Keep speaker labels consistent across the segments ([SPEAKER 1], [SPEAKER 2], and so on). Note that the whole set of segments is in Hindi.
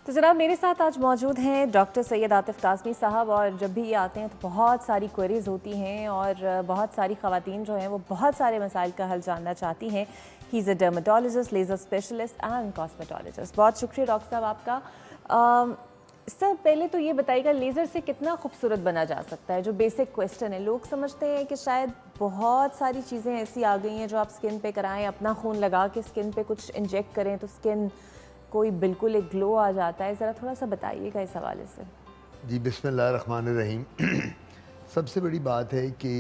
[SPEAKER 1] तो जनाब मेरे साथ आज मौजूद हैं डॉक्टर सैयद आतिफ काज़मी साहब। और जब भी ये आते हैं तो बहुत सारी क्वेरीज होती हैं और बहुत सारी ख़वातीन जो हैं वो बहुत सारे मसाइल का हल जानना चाहती हैं। He is a dermatologist, laser specialist and cosmetologist. बहुत शुक्रिया डॉक्टर साहब आपका। सर पहले तो ये बताइएगा, लेज़र से कितना खूबसूरत बना जा सकता है? जो बेसिक क्वेश्चन है, लोग समझते हैं कि शायद बहुत सारी चीज़ें ऐसी आ गई हैं जो आप स्किन पे कराएं, अपना खून लगा के स्किन पे कुछ इंजेक्ट करें तो स्किन कोई बिल्कुल एक ग्लो आ जाता है। ज़रा थोड़ा सा बताइएगा इस हवाले से।
[SPEAKER 2] जी बिस्मिल्लाहिर्रहमानिर्रहीम। सबसे बड़ी बात है कि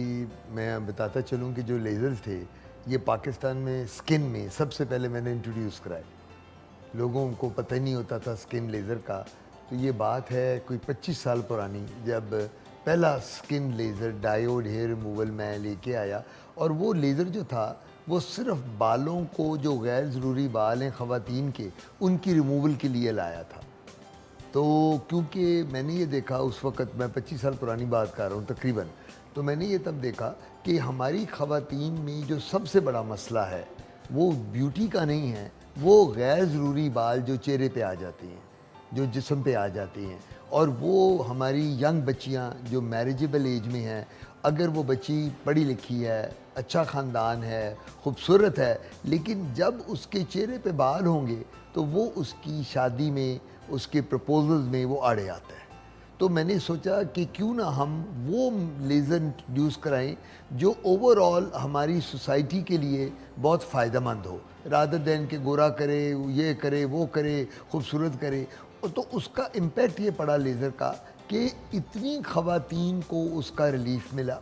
[SPEAKER 2] मैं बताता चलूँ कि जो लेज़र्स थे ये पाकिस्तान में स्किन में सबसे पहले मैंने इंट्रोड्यूस कराए। लोगों को पता ही नहीं होता था स्किन लेज़र का। तो ये बात है कोई 25 साल पुरानी, जब पहला skin laser diode hair removal मैं लेके आया। और वो लेज़र जो था वो सिर्फ बालों को, जो गैर ज़रूरी बाल हैं ख़वातीन के, उनकी रिमूवल के लिए लाया था। तो क्योंकि मैंने ये देखा उस वक़्त, मैं 25 साल पुरानी बात कर रहा हूँ तकरीबन, तो मैंने ये तब देखा कि हमारी ख़वातीन में जो सबसे बड़ा मसला है वो ब्यूटी का नहीं है, वो गैर ज़रूरी बाल जो चेहरे पे आ जाती हैं, जो जिस्म पे आ जाती हैं। और वो हमारी यंग बच्चियाँ जो मैरिजेबल एज में हैं, अगर वो बच्ची पढ़ी लिखी है, अच्छा ख़ानदान है, ख़ूबसूरत है, लेकिन जब उसके चेहरे पे बाल होंगे तो वो उसकी शादी में, उसके प्रपोजल्स में वो आड़े आता है। तो मैंने सोचा कि क्यों ना हम वो लेज़र इंट्रोड्यूस कराएं जो ओवरऑल हमारी सोसाइटी के लिए बहुत फ़ायदेमंद हो, रादर दैन के गोरा करे, ये करे, वो करे, खूबसूरत करे। तो उसका इम्पैक्ट ये पड़ा लेज़र का कि इतनी ख़वातीन को उसका रिलीफ़ मिला।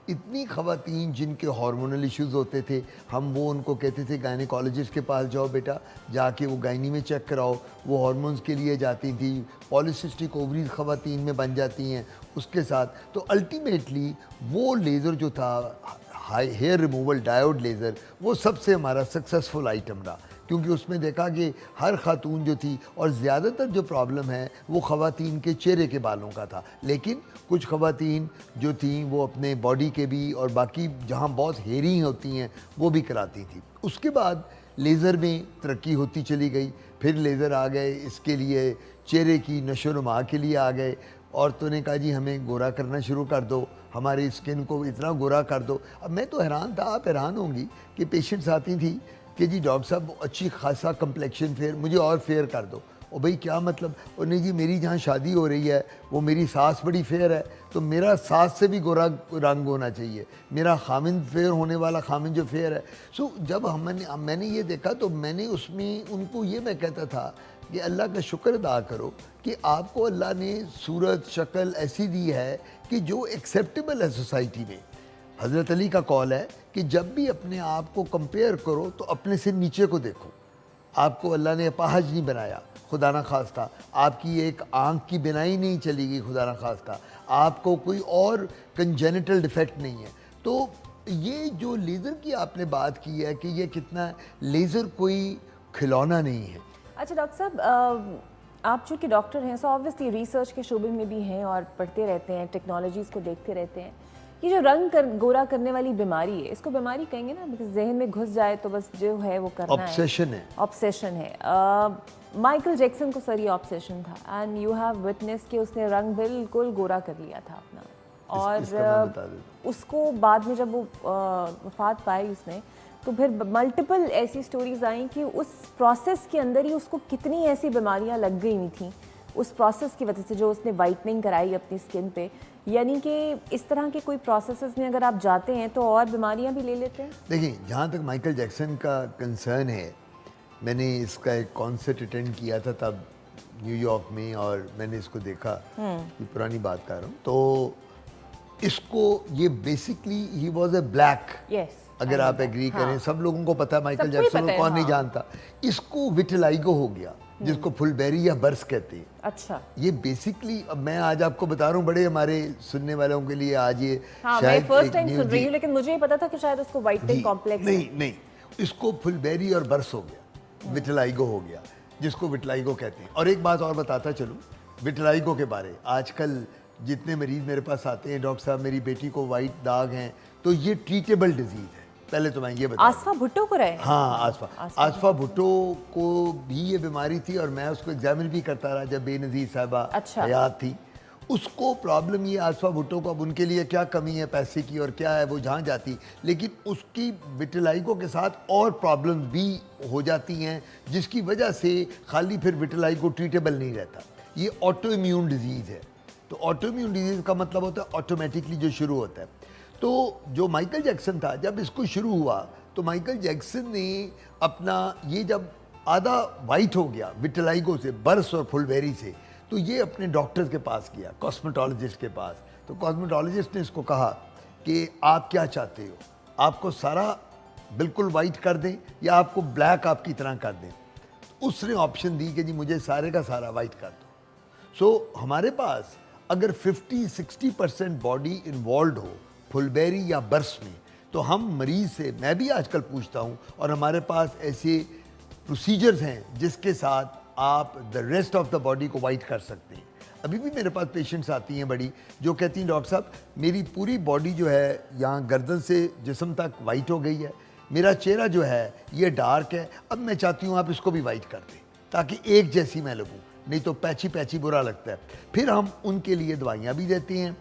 [SPEAKER 2] इतनी ख़वातीन जिनके हार्मोनल इश्यूज़ होते थे, हम वो उनको कहते थे गायनेकोलॉजिस्ट के पास जाओ बेटा, जाके वो गायनी में चेक कराओ। वो हार्मोन्स के लिए जाती थी, पॉलीसिस्टिक ओवरीज ख़वातीन में बन जाती हैं उसके साथ। तो अल्टीमेटली वो लेज़र जो था, high hair removal diode laser, वो सबसे हमारा सक्सेसफुल आइटम रहा, क्योंकि उसमें देखा कि हर खातून जो थी, और ज़्यादातर जो प्रॉब्लम है वो ख़वातीन के चेहरे के बालों का था, लेकिन कुछ ख़वातीन जो थीं वो अपने बॉडी के भी और बाकी जहाँ बहुत हेयरी होती हैं वो भी कराती थी। उसके बाद लेज़र में तरक्की होती चली गई, फिर लेज़र आ गए इसके लिए, चेहरे की नशो-नुमा के लिए आ गए। औरतों ने कहा जी हमें गोरा करना शुरू कर दो, हमारी स्किन को इतना गोरा कर दो। अब मैं तो हैरान था, आप हैरान होंगी कि पेशेंट्स आती थी कि जी डॉक्टर साहब अच्छी खासा कम्प्लेक्शन फेयर, मुझे और फेयर कर दो। और भाई क्या मतलब? और नहीं जी, मेरी जहाँ शादी हो रही है वो मेरी सास बड़ी फेयर है, तो मेरा सास से भी गोरा रंग होना चाहिए, मेरा खामिंद फेयर होने वाला खामिंद जो फेयर है। सो जब मैंने ये देखा तो मैंने उसमें उनको ये मैं कहता था कि अल्लाह का शुक्र अदा करो कि आपको अल्लाह ने सूरत शक्ल ऐसी दी है कि जो एक्सेप्टेबल है सोसाइटी में। हज़रत अली का कौल है कि जब भी अपने आप को कंपेयर करो तो अपने से नीचे को देखो। आपको अल्लाह ने अपाहज नहीं बनाया, खुदा ना खास्ता, आपकी एक आँख की बिनाई नहीं चली गई, खुदा ना खास्ता, आपको कोई और कंजेनिटल डिफेक्ट नहीं है। तो ये जो लेज़र की आपने बात की है कि ये कितना, लेज़र कोई खिलौना नहीं है।
[SPEAKER 1] अच्छा डॉक्टर साहब, आप चूँकि डॉक्टर हैं, सो ऑब्वियसली रिसर्च के शोबे में भी हैं और पढ़ते रहते हैं, टेक्नोलॉजीज़ को देखते रहते हैं। ये जो गोरा करने वाली बीमारी है, इसको बीमारी कहेंगे ना, बिकॉज जहन में घुस जाए तो बस जो है वो करना
[SPEAKER 2] ऑब्सेशन है।
[SPEAKER 1] ऑब्सेशन है। माइकल जैक्सन को सर ये ऑब्सेशन था, एंड यू हैव विटनेस कि उसने रंग बिल्कुल गोरा कर लिया था अपना। और उसको बाद में जब वो वफात पाई उसने, तो फिर मल्टीपल ऐसी स्टोरीज आई कि उस प्रोसेस के अंदर ही उसको कितनी ऐसी बीमारियां लग गई हुई थी उस प्रोसेस की वजह से, जो उसने वाइटनिंग कराई अपनी स्किन पे। यानी कि इस तरह के कोई प्रोसेसेस में अगर आप जाते हैं तो और बीमारियां भी ले लेते हैं।
[SPEAKER 2] देखिए, जहाँ तक माइकल जैक्सन का कंसर्न है, मैंने इसका एक कॉन्सर्ट अटेंड किया था तब न्यूयॉर्क में, और मैंने इसको देखा, ये पुरानी बात कर रहा हूँ। तो इसको ये basically he was a black, अगर आप एग्री करें, सब लोगों को पता है माइकल जैक्सन को, कौन नहीं जानता। इसको विटिलाइगो हो गया, जिसको फुलबेरी या बर्स कहते हैं।
[SPEAKER 1] अच्छा,
[SPEAKER 2] ये बेसिकली, अब मैं आज आपको बता रहा हूँ, बड़े हमारे सुनने वालों के लिए आज ये
[SPEAKER 1] हाँ,
[SPEAKER 2] शायद
[SPEAKER 1] मैं फर्स्ट टाइम सुन रही हूँ, लेकिन मुझे ये पता था कि शायद उसको वाइटनिंग कॉम्प्लेक्स
[SPEAKER 2] नहीं, इसको फुलबेरी और बर्स हो गया, विटिलाइगो हो गया, जिसको विटिलाइगो कहते हैं। और एक बात और बताता चलूँ विटिलाइगो के बारे, आजकल जितने मरीज मेरे पास आते हैं, डॉक्टर साहब मेरी बेटी को वाइट दाग हैं, तो ये ट्रीटेबल डिजीज़ है। पहले तो मैं ये बता
[SPEAKER 1] आसफा भुट्टो को रहे?
[SPEAKER 2] हाँ, आसफा भुट्टो को भी ये बीमारी थी और मैं उसको एग्जामिन भी करता रहा जब बेनज़ीर साहिबा
[SPEAKER 1] अच्छा।
[SPEAKER 2] हयात थी। उसको प्रॉब्लम ये आसफा भुट्टो को, अब उनके लिए क्या कमी है पैसे की और क्या है वो जहाँ जाती, लेकिन उसकी विटिलाइगो के साथ और प्रॉब्लम्स भी हो जाती हैं जिसकी वजह से खाली फिर विटिलाइगो ट्रीटेबल नहीं रहता। ये ऑटो इम्यून डिजीज़ है। तो ऑटो इम्यून डिजीज़ का मतलब होता है ऑटोमेटिकली जो शुरू होता है। तो जो माइकल जैक्सन था, जब इसको शुरू हुआ तो माइकल जैक्सन ने अपना ये जब आधा वाइट हो गया विटिलाइगो से, बर्स और फुलबेरी से, तो ये अपने डॉक्टर्स के पास गया, कॉस्मेटोलॉजिस्ट के पास। तो कॉस्मेटोलॉजिस्ट ने इसको कहा कि आप क्या चाहते हो, आपको सारा बिल्कुल वाइट कर दें या आपको ब्लैक आपकी तरह कर दें। उसने ऑप्शन दी कि जी मुझे सारे का सारा वाइट कर दो। सो हमारे पास अगर 50-60% बॉडी इन्वॉल्व हो फुलबेरी या बर्स में, तो हम मरीज़ से, मैं भी आजकल पूछता हूँ, और हमारे पास ऐसे प्रोसीजर्स हैं जिसके साथ आप the rest of the body को वाइट कर सकते हैं। अभी भी मेरे पास पेशेंट्स आती हैं बड़ी, जो कहती हैं डॉक्टर साहब मेरी पूरी बॉडी जो है यहाँ गर्दन से जिस्म तक वाइट हो गई है, मेरा चेहरा जो है ये डार्क है, अब मैं चाहती हूँ आप इसको भी वाइट कर दें ताकि एक जैसी मैं लगूँ, नहीं तो पैची पैची बुरा लगता है। फिर हम उनके लिए दवाइयाँ भी देते हैं,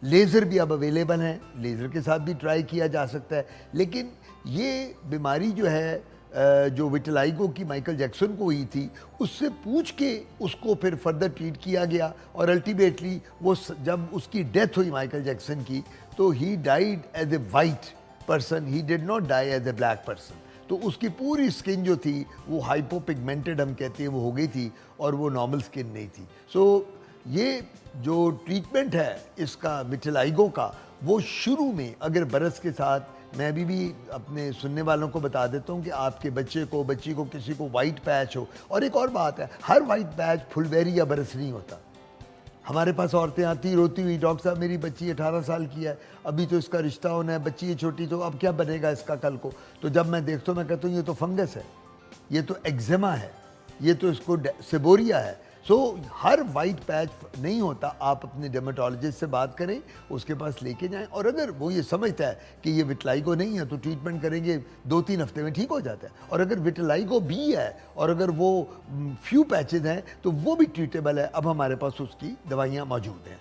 [SPEAKER 2] लेज़र भी अब अवेलेबल हैं, लेज़र के साथ भी ट्राई किया जा सकता है। लेकिन ये बीमारी जो है जो विटिलाइगो की माइकल जैक्सन को हुई थी, उससे पूछ के उसको फिर फर्दर ट्रीट किया गया और अल्टीमेटली वो जब उसकी डेथ हुई माइकल जैक्सन की, तो he died as a white person, he did not die as a black person. तो उसकी पूरी स्किन जो थी वो हाइपोपिगमेंटेड हम कहते हैं वो हो गई थी और वो नॉर्मल स्किन नहीं थी। सो ये जो ट्रीटमेंट है इसका विटिलाइगो का, वो शुरू में अगर बरस के साथ, मैं अभी भी अपने सुनने वालों को बता देता हूँ कि आपके बच्चे को, बच्ची को, किसी को वाइट पैच हो, और एक और बात है, हर वाइट पैच फुलबेरी या बरस नहीं होता। हमारे पास औरतें आती रोती हुई, डॉक्टर साहब मेरी बच्ची 18 साल की है, अभी तो इसका रिश्ता होना है, बच्ची है छोटी, तो अब क्या बनेगा इसका कल को। तो जब मैं देखता हूँ मैं कहता हूँ ये तो फंगस है, ये तो एक्जिमा है, ये तो इसको सेबोरिया है। सो हर वाइट पैच नहीं होता। आप अपने डर्मेटोलॉजिस्ट से बात करें, उसके पास लेके जाएं, और अगर वो ये समझता है कि ये विटिलाइगो नहीं है तो ट्रीटमेंट करेंगे, 2-3 हफ्ते में ठीक हो जाता है। और अगर विटिलाइगो भी है और अगर वो फ्यू पैचेज हैं तो वो भी ट्रीटेबल है। अब हमारे पास उसकी दवाइयाँ मौजूद हैं।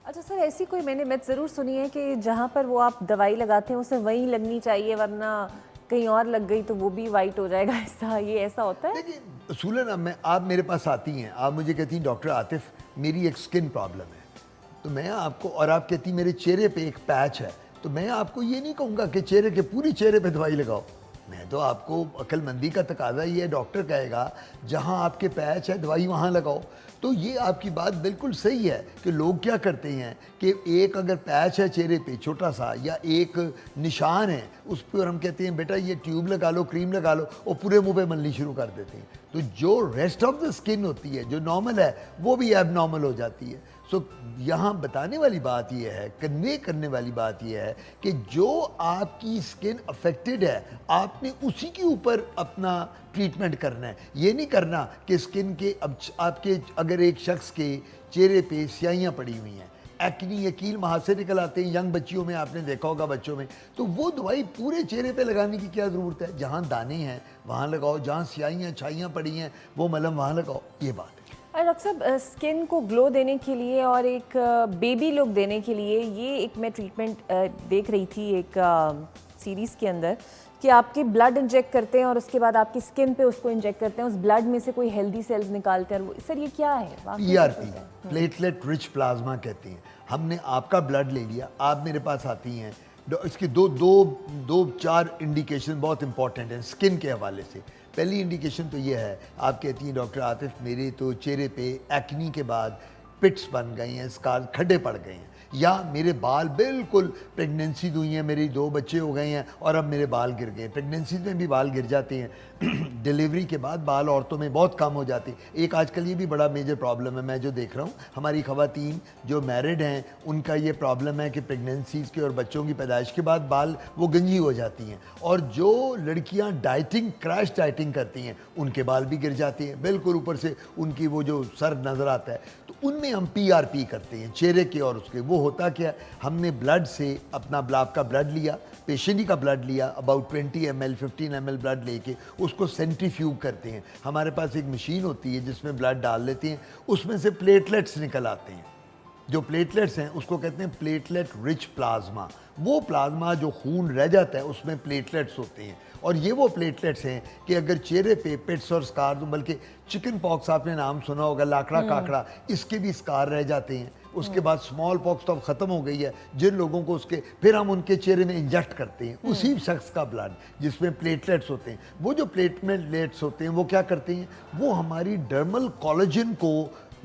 [SPEAKER 1] अच्छा सर, ऐसी कोई मैंने बात ज़रूर सुनी है कि जहाँ पर वो आप दवाई लगाते हैं उसे वहीं लगनी चाहिए, वरना कहीं और लग गई तो वो भी वाइट हो जाएगा, ऐसा ये ऐसा होता है?
[SPEAKER 2] देखिए असूलन आप मेरे पास आती हैं, आप मुझे कहती हैं डॉक्टर आतिफ मेरी एक स्किन प्रॉब्लम है, तो मैं आपको, और आप कहती मेरे चेहरे पे एक पैच है, तो मैं आपको ये नहीं कहूँगा कि चेहरे के पूरी चेहरे पे दवाई लगाओ। मैं तो आपको, अक्लमंदी का तकाजा ये है, डॉक्टर कहेगा जहाँ आपके पैच है दवाई वहाँ लगाओ। तो ये आपकी बात बिल्कुल सही है कि लोग क्या करते हैं कि एक अगर पैच है चेहरे पे छोटा सा या एक निशान है उस पर हम कहते हैं बेटा ये ट्यूब लगा लो, क्रीम लगा लो, और पूरे मुंह पे मलनी शुरू कर देते हैं। तो जो रेस्ट ऑफ द स्किन होती है जो नॉर्मल है वो भी एबनॉर्मल हो जाती है। सो यहाँ बताने वाली बात यह है, कन्वे करने वाली बात यह है कि जो आपकी स्किन अफेक्टेड है आपने उसी के ऊपर अपना ट्रीटमेंट करना है। ये नहीं करना कि स्किन के, अब आपके अगर एक शख्स के चेहरे पे स्याहियाँ पड़ी हुई हैं, एक्नी या कील महासे निकल आते हैं यंग बच्चियों में, आपने देखा होगा बच्चों में, तो वो दवाई पूरे चेहरे पे लगाने की क्या ज़रूरत है? जहाँ दाने हैं वहाँ लगाओ, जहाँ स्याहियाँ छाइयाँ पड़ी हैं वो मलहम वहाँ लगाओ, ये बात है।
[SPEAKER 1] डॉक्टर साहब, स्किन को ग्लो देने के लिए और एक बेबी लुक देने के लिए ये एक मैं ट्रीटमेंट देख रही थी एक सीरीज़ के अंदर कि आपके ब्लड इंजेक्ट करते हैं और उसके बाद आपकी स्किन पे उसको इंजेक्ट करते हैं, उस ब्लड में से कोई हेल्दी सेल्स निकालते हैं। सर ये क्या है?
[SPEAKER 2] PRP, प्लेटलेट रिच प्लाज्मा कहते हैं। हमने आपका ब्लड ले लिया, आप मेरे पास आती हैं, इसकी दो चार इंडिकेशन बहुत इंपॉर्टेंट हैं स्किन के हवाले से। पहली इंडिकेशन तो ये है, आप कहती हैं डॉक्टर आतिफ मेरे तो चेहरे पे एक्नी के बाद पिट्स बन गई हैं, स्कार, खड्डे पड़ गए हैं, या मेरे बाल बिल्कुल, प्रेगनेंसी हुई हैं, मेरी 2 बच्चे हो गए हैं और अब मेरे बाल गिर गए। प्रेगनेंसी में भी बाल गिर जाते हैं, डिलीवरी के बाद बाल औरतों में बहुत कम हो जाते हैं। एक आजकल ये भी बड़ा मेजर प्रॉब्लम है, मैं जो देख रहा हूँ हमारी ख़वातीन जो मैरिड हैं उनका ये प्रॉब्लम है कि प्रेगनेंसीज़ के और बच्चों की पैदाइश के बाद बाल वो गंजी हो जाती हैं, और जो लड़कियाँ डाइटिंग, क्रैश डाइटिंग करती हैं उनके बाल भी गिर जाते हैं, बिल्कुल ऊपर से उनकी वो जो सर नज़र आता है। तो उनमें हम PRP करते हैं चेहरे के और उसके, वो होता क्या, हमने ब्लड से अपना आपका ब्लड लिया, पेशेंट ही का ब्लड लिया, अबाउट 20 ml 15 ml ब्लड लेके उसको सेंट्रीफ्यूग करते हैं। हमारे पास एक मशीन होती है जिसमें ब्लड डाल लेते हैं, उसमें से प्लेटलेट्स निकल आते हैं। जो प्लेटलेट्स हैं उसको कहते हैं प्लेटलेट रिच प्लाज्मा। वो प्लाज्मा जो खून रह जाता है उसमें प्लेटलेट्स होते हैं, और ये वो प्लेटलेट्स हैं कि अगर चेहरे पे पिट्स और स्कार, बल्कि चिकन पॉक्स आपने नाम सुना होगा, लाकड़ा काकड़ा, इसके भी स्कार रह जाते हैं। उसके बाद स्मॉल पॉक्स तो अब ख़त्म हो गई है, जिन लोगों को उसके, फिर हम उनके चेहरे में इंजेक्ट करते हैं उसी शख्स का ब्लड जिसमें प्लेटलेट्स होते हैं। वो जो प्लेटलेट्स होते हैं वो क्या करते हैं, वो हमारी डर्मल कोलेजन को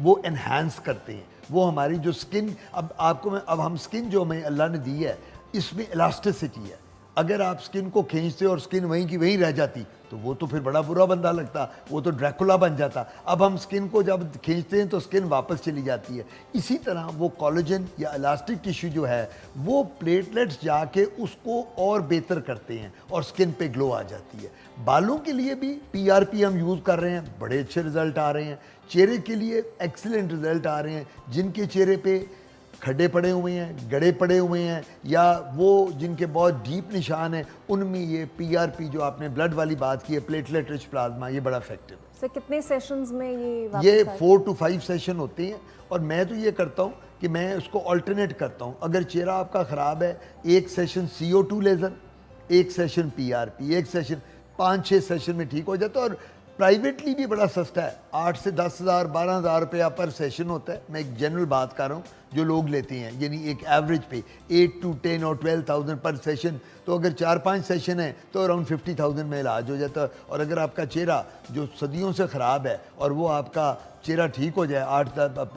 [SPEAKER 2] वो एनहांस करते हैं। वो हमारी जो स्किन, अब हम स्किन जो हमें अल्लाह ने दी है इसमें इलास्टिसिटी है। अगर आप स्किन को खींचते और स्किन वहीं की वहीं रह जाती तो वो तो फिर बड़ा बुरा बंदा लगता, वो तो ड्रैकुला बन जाता। अब हम स्किन को जब खींचते हैं तो स्किन वापस चली जाती है। इसी तरह वो कोलेजन या इलास्टिक टिश्यू जो है वो प्लेटलेट्स जाके उसको और बेहतर करते हैं और स्किन पे ग्लो आ जाती है। बालों के लिए भी PRP हम यूज़ कर रहे हैं, बड़े अच्छे रिजल्ट आ रहे हैं। चेहरे के लिए एक्सीलेंट रिजल्ट आ रहे हैं। जिनके चेहरे पे खड्डे पड़े हुए हैं, गड़े पड़े हुए हैं, या वो जिनके बहुत डीप निशान हैं, उनमें ये PRP जो आपने ब्लड वाली बात की है, प्लेटलेट रिच प्लाज्मा, ये बड़ा इफेक्टिव है।
[SPEAKER 1] सर कितने सेशंस में
[SPEAKER 2] ये 4 to 5 सेशन होते हैं। और मैं तो ये करता हूँ कि मैं उसको अल्टरनेट करता हूँ। अगर चेहरा आपका ख़राब है, एक सेशन CO2 लेज़र, एक सेशन PRP, एक सेशन 5-6 सेशन में ठीक हो जाता है। और प्राइवेटली भी बड़ा सस्ता है, 8 से 10,000 12,000 रुपया पर सेशन होता है। मैं एक जनरल बात कर रहा हूँ जो लोग लेते हैं, यानी एक एवरेज पे 8 to 10 और 12,000 पर सेशन। तो अगर 4-5 सेशन है तो अराउंड 50,000 में इलाज हो जाता है। और अगर आपका चेहरा जो सदियों से ख़राब है और वो आपका चेहरा ठीक हो जाए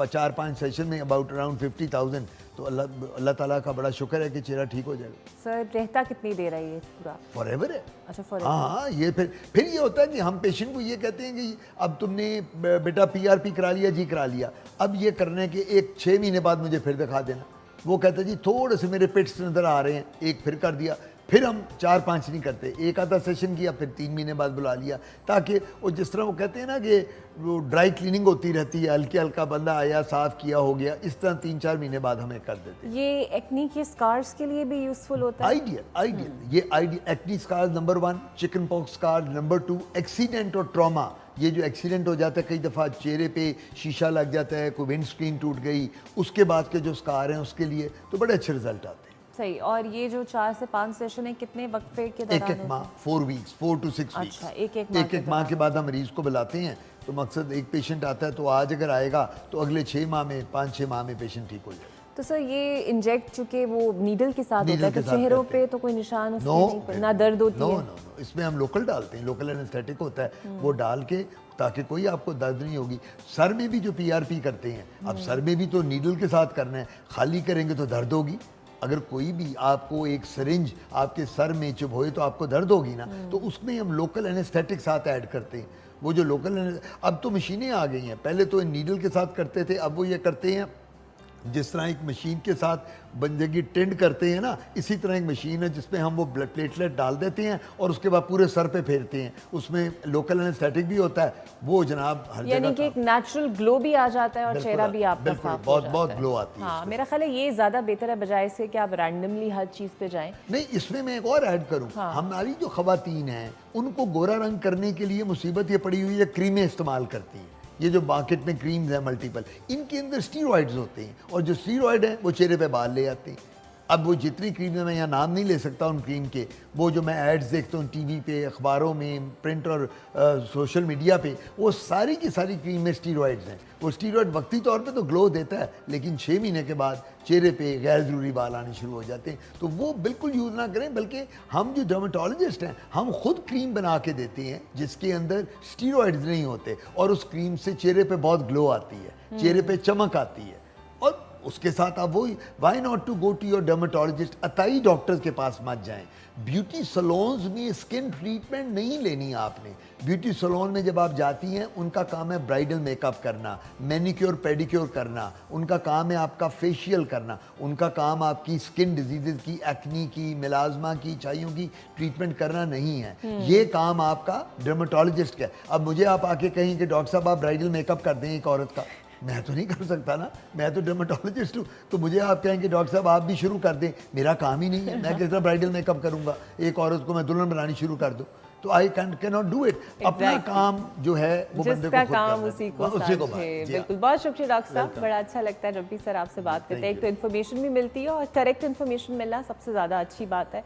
[SPEAKER 2] 4-5 सेशन में अबाउट अराउंड 50,000, तो अल्लाह ताला का बड़ा शुक्र है कि चेहरा ठीक हो जाएगा।
[SPEAKER 1] सर रहता कितनी देर है ये पूरा?
[SPEAKER 2] फॉरएवर है।
[SPEAKER 1] अच्छा फॉरएवर।
[SPEAKER 2] हाँ, ये फिर ये होता है कि हम पेशेंट को ये कहते हैं कि अब तुमने बेटा PRP करा लिया जी, करा लिया, अब ये करने के 6 महीने बाद मुझे फिर दिखा देना। वो कहता है जी थोड़े से मेरे पिट्स नज़र आ रहे हैं, एक फिर कर दिया। फिर हम 4-5 नहीं करते, एक आधा सेशन किया, फिर 3 महीने बाद बुला लिया, ताकि वो जिस तरह वो कहते हैं ना कि वो ड्राई क्लीनिंग होती रहती है, हल्के हल्का बंदा आया साफ़ किया हो गया, इस तरह 3-4 महीने बाद हमें कर देते हैं।
[SPEAKER 1] ये एक्नी के स्कार्स के लिए भी यूजफुल होता है?
[SPEAKER 2] आइडियल ये ideal. Acne scars number 1, chicken pox scars number 2, accident और ट्रॉमा। ये जो एक्सीडेंट हो जाता है, कई दफ़ा चेहरे पे शीशा लग जाता है, कोई विंड स्क्रीन टूट गई, उसके बाद के जो स्कार हैं उसके लिए तो बड़े अच्छे रिजल्ट आते हैं।
[SPEAKER 1] सही। और ये जो 4 से 5 सेशन है कितने वक्फे के दौरान?
[SPEAKER 2] एक माह, 4 वीक्स, 4 to 6 वीक्स।
[SPEAKER 1] अच्छा,
[SPEAKER 2] एक माह के बाद हम मरीज को बुलाते हैं। तो मकसद, एक पेशेंट आता है तो आज अगर आएगा तो अगले 6 माह में, 5-6 माह में पेशेंट ठीक हो जाएगा।
[SPEAKER 1] तो सर ये इंजेक्ट चूंकि वो नीडल के साथ होता है, तो चेहरों पे तो कोई निशान उसके नहीं पड़ता, ना दर्द होती है?
[SPEAKER 2] नो, इसमें हम लोकल डालते हैं, लोकल एनेस्थेटिक होता है, वो डाल के ताकि कोई आपको दर्द नहीं होगी। सर में भी जो PRP करते हैं, अब सर में भी तो नीडल के साथ करना है, खाली करेंगे तो दर्द होगी। अगर कोई भी आपको एक सिरिंज आपके सर में चुभोए तो आपको दर्द होगी ना, तो उसमें हम लोकल एनेस्थेटिक साथ ऐड करते हैं। वो जो लोकल, अब तो मशीनें आ गई हैं, पहले तो नीडल के साथ करते थे, अब वो ये करते हैं जिस तरह एक मशीन के साथ बंदे की टेंड करते हैं ना, इसी तरह एक मशीन है जिसमें हम वो ब्लड प्लेटलेट डाल देते हैं और उसके बाद पूरे सर पे फेरते हैं। उसमें लोकल एनेस्थेटिक भी होता है, वो जनाब हर जगह,
[SPEAKER 1] यानी कि एक नेचुरल ग्लो भी आ जाता है और चेहरा भी आपका साफ हो
[SPEAKER 2] बहुत
[SPEAKER 1] जाता
[SPEAKER 2] बहुत
[SPEAKER 1] है।
[SPEAKER 2] ग्लो आती है।
[SPEAKER 1] हाँ, मेरा ख्याल है ये ज़्यादा बेहतर है बजाय इसके कि आप रैंडमली हर चीज़ पे जाएं।
[SPEAKER 2] नहीं, इसमें मैं एक और ऐड करूँ, हमारी जो खवातीन हैं उनको गोरा रंग करने के लिए मुसीबत ये पड़ी हुई है, क्रीमें इस्तेमाल करती हैं। ये जो मार्केट में क्रीम्स हैं मल्टीपल, इनके अंदर स्टीरॉइड्स होते हैं, और जो स्टीरॉइड हैं वो चेहरे पे बाल ले आते हैं। अब वो जितनी क्रीम है, मैं यहाँ नाम नहीं ले सकता उन क्रीम के, वो जो मैं एड्स देखता हूँ टीवी पे, अखबारों में, प्रिंट और सोशल मीडिया पे, वो सारी की सारी क्रीम में स्टीरॉइड्स हैं। वो स्टीरॉइड वक्ती तौर पे तो ग्लो देता है, लेकिन 6 महीने के बाद चेहरे पे गैर ज़रूरी बाल आने शुरू हो जाते हैं। तो वो बिल्कुल यूज़ ना करें, बल्कि हम जो डर्मेटोलॉजिस्ट हैं हम खुद क्रीम बना के देते हैं जिसके अंदर स्टीरॉइड्स नहीं होते, और उस क्रीम से चेहरे पे बहुत ग्लो आती है, चेहरे पे चमक आती है। और उसके साथ आप वही, why not to go to your dermatologist, अताई डॉक्टर्स के पास मत जाएं। ब्यूटी सलोन्स में स्किन ट्रीटमेंट नहीं लेनी आपने। ब्यूटी सलोन में जब आप जाती हैं, उनका काम है ब्राइडल मेकअप करना, मैनिक्योर पेडिक्योर करना, उनका काम है आपका फेशियल करना, उनका काम आपकी स्किन डिजीज़ की, एक्नी की, मिलाजमा की, चाइयों की ट्रीटमेंट करना नहीं है। ये काम आपका डर्मेटोलॉजिस्ट का है। अब मुझे आप आके कहें कि डॉक्टर साहब आप ब्राइडल मेकअप कर दें एक औरत का, मैं तो नहीं कर सकता ना, मैं तो डर्मेटोलॉजिस्ट हूँ। तो मुझे आप कहेंगे डॉक्टर साहब आप भी शुरू कर दें, मेरा काम ही नहीं है। मैं किस तरह ब्राइडल मेकअप करूँगा, एक औरत को मैं दुल्हन बनानी शुरू कर दूँ, तो I can not do it. अपना काम जो है वो बंदे को
[SPEAKER 1] जिसका
[SPEAKER 2] खुद
[SPEAKER 1] काम
[SPEAKER 2] करना है।
[SPEAKER 1] उसी को
[SPEAKER 2] उसी को
[SPEAKER 1] साझे।
[SPEAKER 2] जी हाँ।
[SPEAKER 1] बिल्कुल, बहुत शुक्रिया डॉक्टर साहब, बड़ा अच्छा लगता है जब भी सर आपसे बात करते हैं। एक तो इन्फॉर्मेशन भी मिलती है और करेक्ट इन्फॉर्मेशन मिलना सबसे ज़्यादा अच्छी बात है।